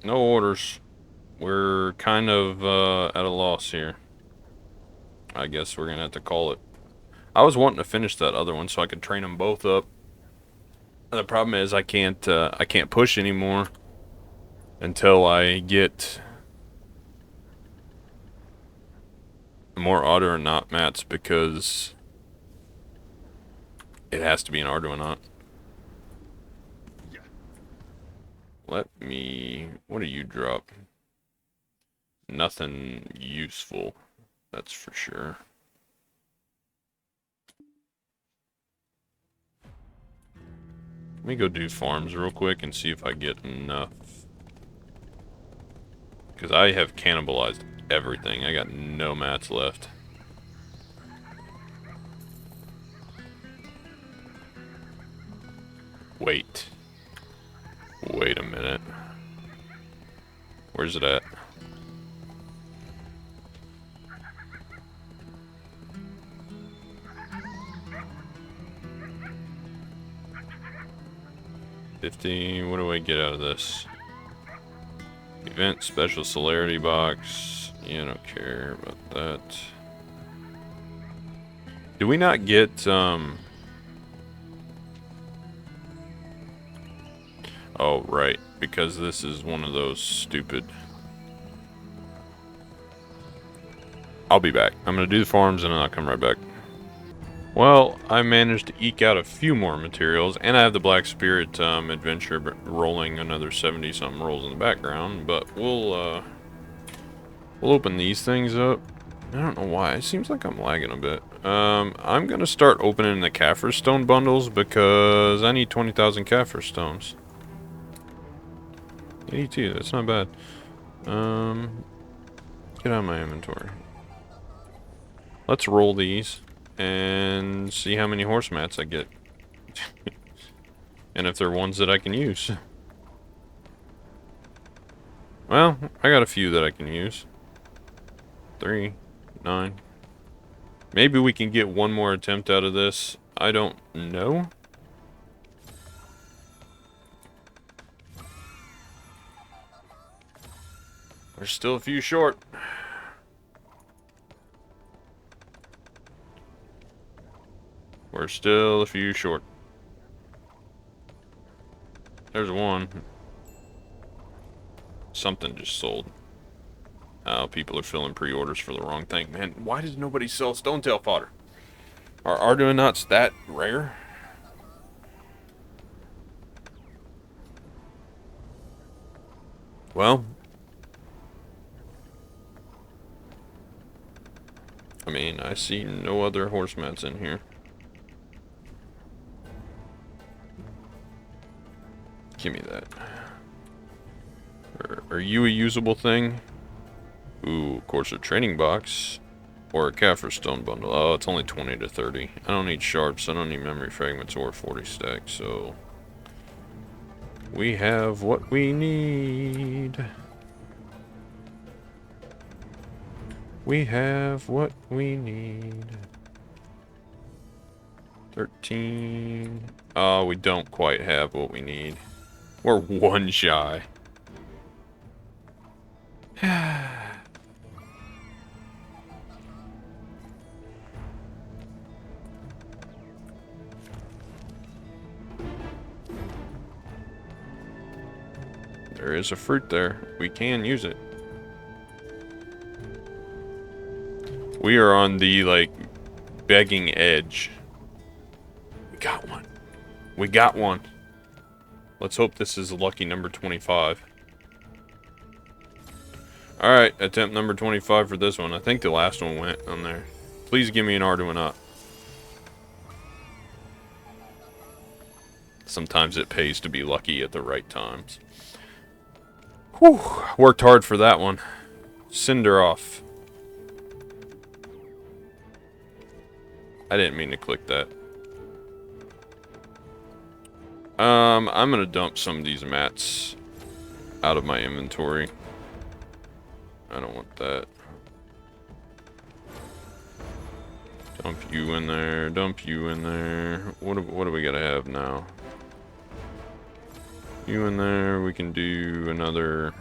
no orders. We're kind of at a loss here. I guess we're gonna have to call it. I was wanting to finish that other one so I could train them both up. The problem is I can't push anymore until I get more Arduinout mats, because it has to be an Arduinout. Let me... What do you drop? Nothing useful, that's for sure. Let me go do farms real quick and see if I get enough. Because I have cannibalized everything. I got no mats left. Wait. Wait a minute. Where's it at? What do I get out of this? Event special celerity box. Yeah, I don't care about that. Do we not get oh right, because this is one of those stupid... I'll be back. I'm gonna do the farms and then I'll come right back. Well, I managed to eke out a few more materials, and I have the Black Spirit adventure rolling another 70-something rolls in the background, but we'll open these things up. I don't know why. It seems like I'm lagging a bit. I'm going to start opening the Kaffir Stone bundles because I need 20,000 Kaffir Stones. 82, that's not bad. Get out of my inventory. Let's roll these and see how many horse mats I get. And if they're ones that I can use. Well, I got a few that I can use. 3, 9. Maybe we can get one more attempt out of this. I don't know. We're still a few short. We're still a few short. There's one. Something just sold. Oh, people are filling pre-orders for the wrong thing. Man, why does nobody sell Stonetail fodder? Are Arduinouts that rare? Well, I mean, I see no other horse mats in here. Give me that. Are you a usable thing? Ooh, of course, a training box. Or a Kaffir stone bundle. Oh, it's only 20 to 30. I don't need sharps, I don't need memory fragments or 40 stacks, so... we have what we need. We have what we need. 13. Oh, we don't quite have what we need. We're one shy. There is a fruit there. We can use it. We are on the, like, begging edge. We got one. We got one. Let's hope this is lucky number 25. Alright, attempt number 25 for this one. I think the last one went on there. Please give me an Arduino. Sometimes it pays to be lucky at the right times. Whew, worked hard for that one. Cinder off. I didn't mean to click that. I'm gonna dump some of these mats out of my inventory. I don't want that. Dump you in there, dump you in there. What do we gotta have now? You in there, we can do another...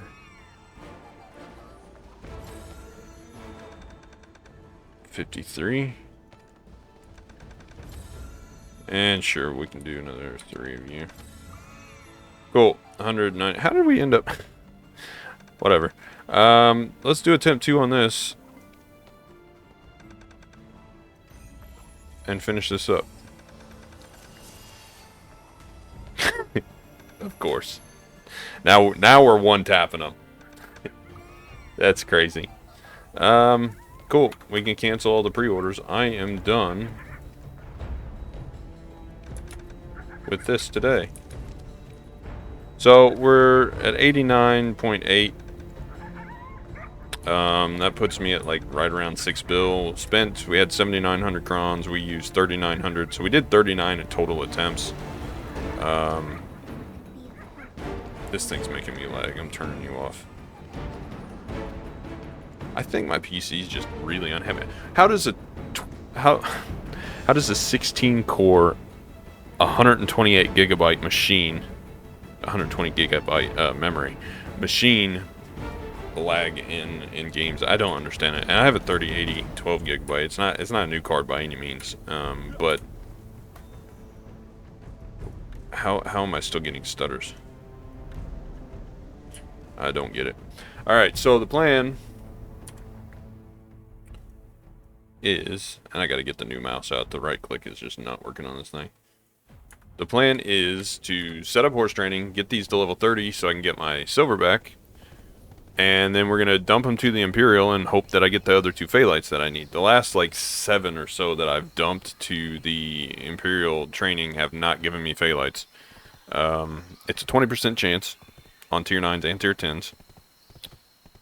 $53. And sure, we can do another 3 of you. Cool, 109. How did we end up... Whatever. Let's do attempt 2 on this. And finish this up. Of course. Now we're one-tapping them. That's crazy. Cool. We can cancel all the pre-orders. I am done with this today. So we're at 89.8. That puts me at like right around 6 bill spent. We had 7,900 crons. We used 3,900. So we did 39 in total attempts. This thing's making me lag. I'm turning you off. I think my PC is just really unhappy. How does a 16 core 128 gigabyte machine, 120 gigabyte memory machine lag in games? I don't understand it. And I have a 3080 12 gigabyte. It's not a new card by any means. But how am I still getting stutters? I don't get it. Alright, so the plan is, and I gotta get the new mouse out, the right click is just not working on this thing. The plan is to set up horse training, get these to level 30 so I can get my silver back, and then we're gonna dump them to the Imperial and hope that I get the other 2 phthalites that I need. The last like 7 or so that I've dumped to the Imperial training have not given me phthalites. It's a 20% chance on tier 9s and tier 10s,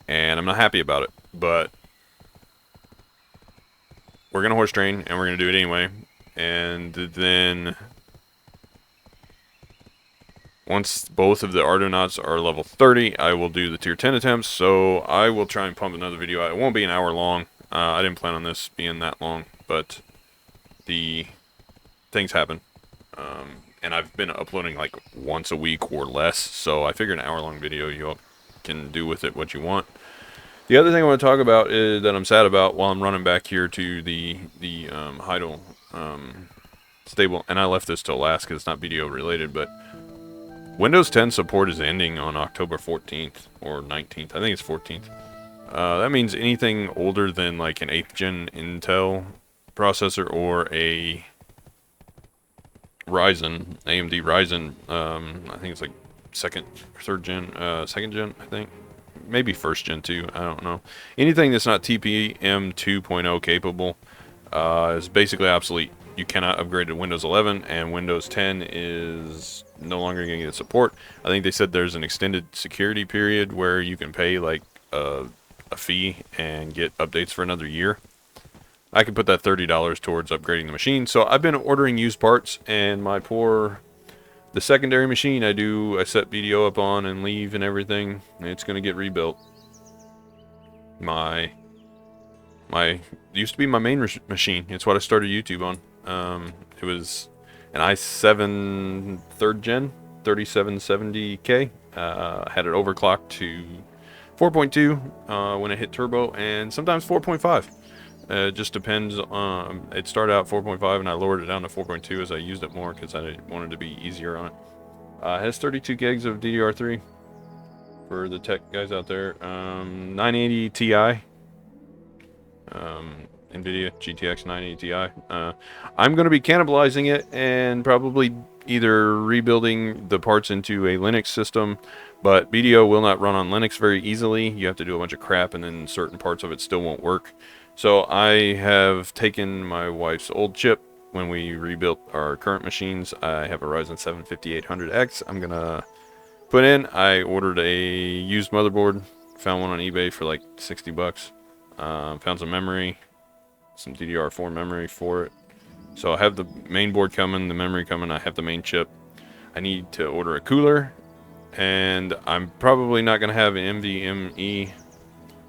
and I'm not happy about it, but we're gonna horse train and we're gonna do it anyway. And then once both of the Ardonauts are level 30, I will do the tier 10 attempts. So I will try and pump another video out. It won't be an hour long. I didn't plan on this being that long, but the things happen. And I've been uploading like once a week or less, so I figure an hour-long video you can do with it what you want. The other thing I want to talk about is that I'm sad about while I'm running back here to the Heidel stable, and I left this till last because it's not video related, but Windows 10 support is ending on October 14th or 19th. I think it's 14th. That means anything older than like an 8th gen Intel processor or a Ryzen, AMD Ryzen, I think it's like third gen, second gen, I think. Maybe first gen too. I don't know. Anything that's not TPM 2.0 capable is basically obsolete. You cannot upgrade to Windows 11, and Windows 10 is no longer going to get support. I think they said there's an extended security period where you can pay like a fee and get updates for another year. I could put that $30 towards upgrading the machine. So I've been ordering used parts, and the secondary machine I set BDO up on and leave and everything. It's going to get rebuilt. My used to be my main machine. It's what I started YouTube on. It was an i7 3rd gen 3770K. Had it overclocked to 4.2 when it hit turbo, and sometimes 4.5. It just depends. It started out 4.5 and I lowered it down to 4.2 as I used it more because I wanted to be easier on it. It has 32 gigs of DDR3 for the tech guys out there. 980 Ti. NVIDIA GTX 980 Ti. I'm going to be cannibalizing it and probably either rebuilding the parts into a Linux system, but BDO will not run on Linux very easily. You have to do a bunch of crap, and then certain parts of it still won't work. So I have taken my wife's old chip when we rebuilt our current machines. I have a Ryzen 7 5800X. I'm going to put in. I ordered a used motherboard. Found one on eBay for like 60 bucks. Found some memory, some DDR4 memory for it. So I have the main board coming, the memory coming, I have the main chip. I need to order a cooler, and I'm probably not going to have an NVMe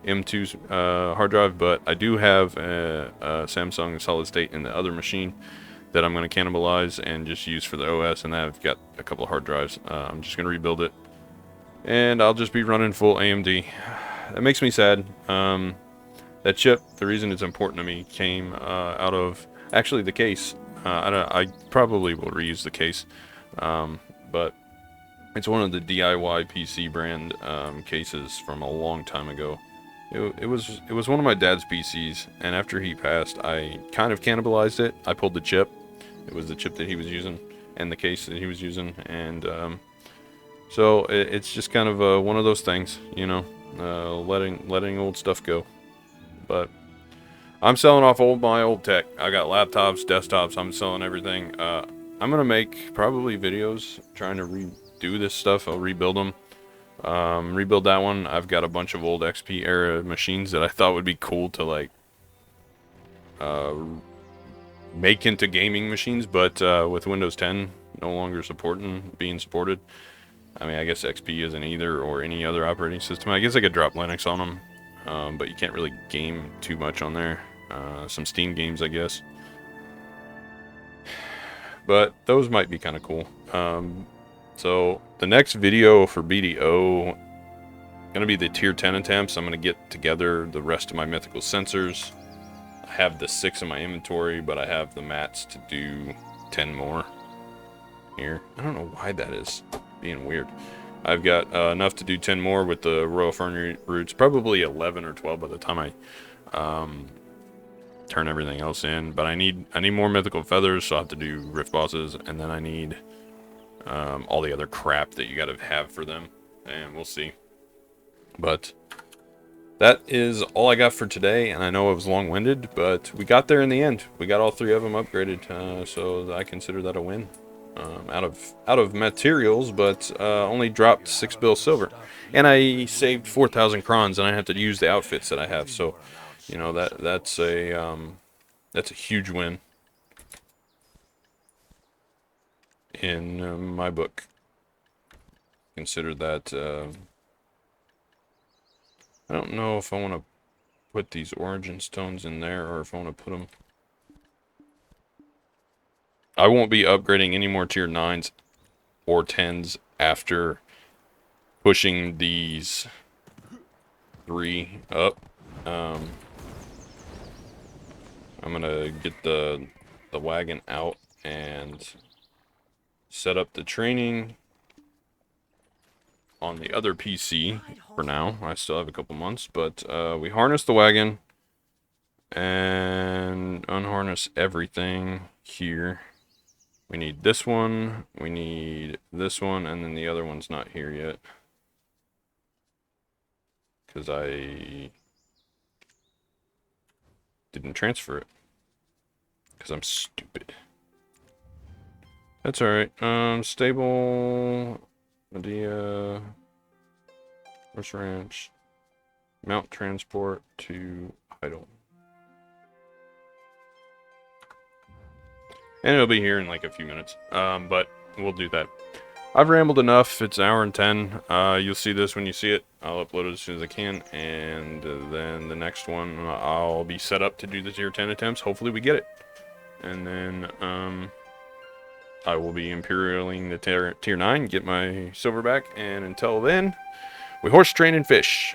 M2 hard drive, but I do have a Samsung solid state in the other machine that I'm going to cannibalize and just use for the OS, and I've got a couple of hard drives. I'm just going to rebuild it, and I'll just be running full AMD. That makes me sad. That chip, the reason it's important to me, came out of actually the case. I probably will reuse the case, but it's one of the DIY PC brand cases from a long time ago. It was one of my dad's PCs, and after he passed, I kind of cannibalized it. I pulled the chip. It was the chip that he was using, and the case that he was using, and so it's just kind of one of those things, you know, letting old stuff go. But I'm selling off my old tech. I got laptops, desktops. I'm selling everything. I'm gonna make probably videos trying to redo this stuff. I'll rebuild them. Rebuild that one. I've got a bunch of old XP era machines that I thought would be cool to like make into gaming machines, but with Windows 10 no longer being supported. I mean, I guess XP isn't either, or any other operating system. I guess I could drop Linux on them, but you can't really game too much on there. Some Steam games, I guess. But those might be kind of cool. So the next video for BDO gonna be the tier 10 attempts. I'm gonna get together the rest of my mythical sensors. I have the 6 in my inventory, but I have the mats to do 10 more here. I don't know why that is being weird. I've got enough to do 10 more with the Royal Fern Roots, probably 11 or 12 by the time I turn everything else in. But I need more mythical feathers, so I have to do rift bosses, and then I need all the other crap that you gotta have for them, and we'll see. But that is all I got for today, and I know it was long-winded, but we got there in the end. We got all 3 of them upgraded, so I consider that a win. Out of materials, but only dropped 6 bill silver, and I saved 4,000 crons, and I have to use the outfits that I have. So, you know, that's a huge win in my book. Consider that. I don't know if I want to put these origin stones in there, or if I want to put them. I won't be upgrading any more tier 9s or 10s after pushing these 3 up. I'm gonna get the wagon out and set up the training on the other PC for now. I still have a couple months, but we harness the wagon and unharness everything here. We need this one, we need this one, and then the other one's not here yet. Because I didn't transfer it. Because I'm stupid. That's alright. Stable, Medea, Horse Ranch, Mount Transport to Idle. And it'll be here in like a few minutes. But we'll do that. I've rambled enough. It's an hour and 10. You'll see this when you see it. I'll upload it as soon as I can. And then the next one, I'll be set up to do the tier 10 attempts. Hopefully we get it. And then, I will be imperialing the tier 9, get my silver back, and until then, we horse train and fish.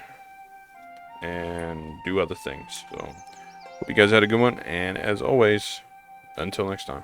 And do other things. So, hope you guys had a good one, and as always, until next time.